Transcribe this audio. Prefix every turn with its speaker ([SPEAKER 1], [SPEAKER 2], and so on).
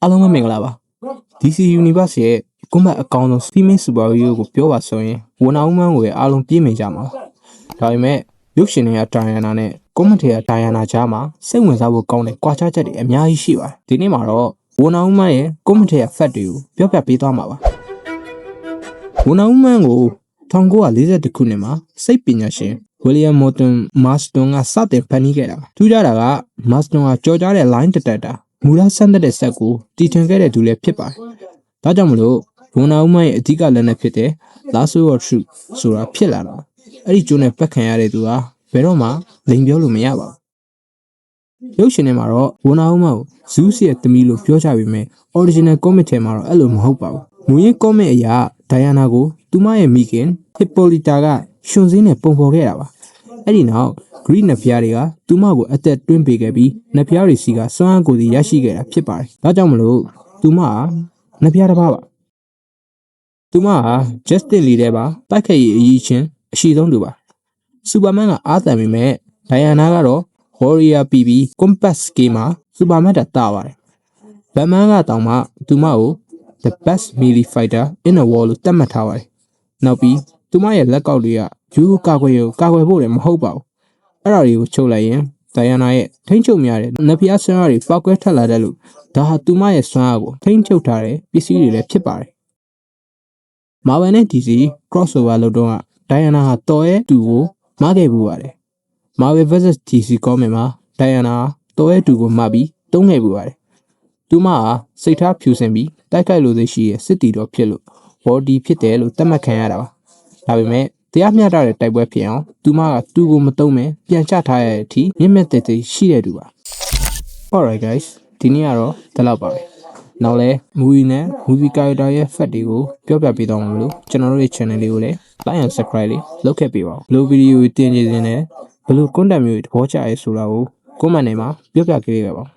[SPEAKER 1] အားလုံးပဲမင်္ဂလာပါ DC Universe ရဲ့ကွန်ဘတ်အကောင်းဆုံး Female Superhero ကိုပြောပါဆိုရင်ဝနာဦးမန်းကိုအားလုံးပြေးမိကြမှာဒါပေမဲ့ရုပ်ရှင်တွေကဒိုင်ယာနာနဲ့ကွန်မန့်တွေကဒိုင်ယာနာကြားမှာစိတ်ဝင်စားဖို့ကောင်းတဲ့ကွာခြားချက်တွေအများကြီးရှိပါတယ်ဒီနေ့မှာတော့ဝနာဦးမန်းရဲ့ကွန်မန့်တွေက fact တွေကိုပြောပြပေးသွားမှာပါဝနာဦးမန်းကို1942ခုနှစ်မှာစိတ်ပညာရှင်ဝီလျံမော်တန်မာစတွန်ကစတင်ဖန်တီးခဲ့တာပါထူးခြားတာကမာစတွန်ကကြော်ကြားတဲ့ line detector မူလဆန်းတဲ့စက်ကိုတီထွင်ခဲ့တဲ့သူလည်းဖြစ်ပါတယ်ဒါကြောင့်မလို့ဝနာဦးမန်းရဲ့အဓိကလက်နက်ဖြစ်တဲ့ Lasso of Truth ဆိုတာဖြစ်လာတာအဲ့ဒီကျိုးနဲ့ပတ်ခံရတဲ့သူဟာဘယ်တော့မှလိမ်ပြောလို့မရပါဘူးရုပ်ရှင်ထဲမှာတော့ဝနာဦးမန်းကို Zeus ရဲ့သမီးလို့ပြောကြပေမဲ့ original comic ထဲမှာတော့အဲ့လိုမဟုတ်ပါဘူးမူရင်း comic အရာဒိုင်ယာနာကိုသူမရဲ့မိခင် Hippolyta ကရှင်စင်းနဲ့ပုံဖော်ခဲ့တာပါအဲ့ဒီနောက် Greek နဖျားတွေကသူမကိုအသက်တွင်းပေးခဲ့ပြီးနဖျားတွေစီကစွမ်းအားကိုယ်စီရရှိခဲ့တာဖြစ်ပါတယ်ဒါကြောင့်မလို့သူမဟာနဖျားတစ်ပါးပါသူမဟာ Justice League ထဲပါတိုက်ခိုက်ရေးအရေးချင်းအရှိဆုံးသူပါစူပါမန်ကအားသန်ပေမဲ့ဒိုင်ယာနာကတော့ Warrior ပြီးပြီး Compass Scale မှာစူပါမန်တာတာပါတယ်ဘတ်မန်ကတောင်မှသူမကို The best melee fighter in the world လို့သတ်မှတ်ထားပါတယ်နောက်ပြီးသူမရဲ့လက်ကောက်တွေကယူကာကွယ်ဖို့လည်းမဟုတ်ပါဘူးအဲ့ဒါတွေကိုချုပ်လိုက်ရင်ဒိုင်ယာနာရဲ့ထိန်းချုပ်များတဲ့နဖျားဆွမ်းအားတွေပောက်ကွဲထွက်လာတဲ့လို့ဒါဟာသူမရဲ့ဆွမ်းအားကိုထိန်းချုပ်ထားတဲ့ပစ္စည်းတွေလည်းဖြစ်ပါတယ်။ Marvel နဲ့ DC crossover လို့တော့ဒိုင်ယာနာဟာတော်ရဲ့တူကိုမှားခဲ့ပူပါတယ်။ Marvel vs DC comic မှာဒိုင်ယာနာတော်ရဲ့တူကိုမှားပြီးတုံးခဲ့ပူပါတယ်။သူမဟာစိတ်ထားဖြူစင်ပြီးတိုက်ခိုက်လို့သိရှိရဲ့စစ်တီတော်ဖြစ်လို့ body ဖြစ်တယ်လို့သတ်မှတ်ခံရတာပါ။ဒါပေမဲ့တရားမျှတတဲ့တိုက်ပွဲဖြစ်အောင်သူမကတူကိုမတုံးမဲပြန်ချထားရတဲ့အထိမြင့်မြတ်တဲ့တဲ့ရှိတဲ့သူပါ Alright guys ဒီနေ့ကတော့ဒီလောက်ပါပဲနောက်လဲ movie နဲ့ movie character ရဲ့ fact တွေကိုပြောပြပေးသွားမှာမလို့ကျွန်တော်တို့ရဲ့ channel လေးကိုလည်း like and subscribe လေးလုပ်ခဲ့ပေးပါဦးဘယ်လို video တွေတင်နေခြင်းနဲ့ဘယ်လို content မျိုးတွေသဘောကျရဲဆိုတာကို comment ထဲမှာပြောပြခဲ့ကြပါဦး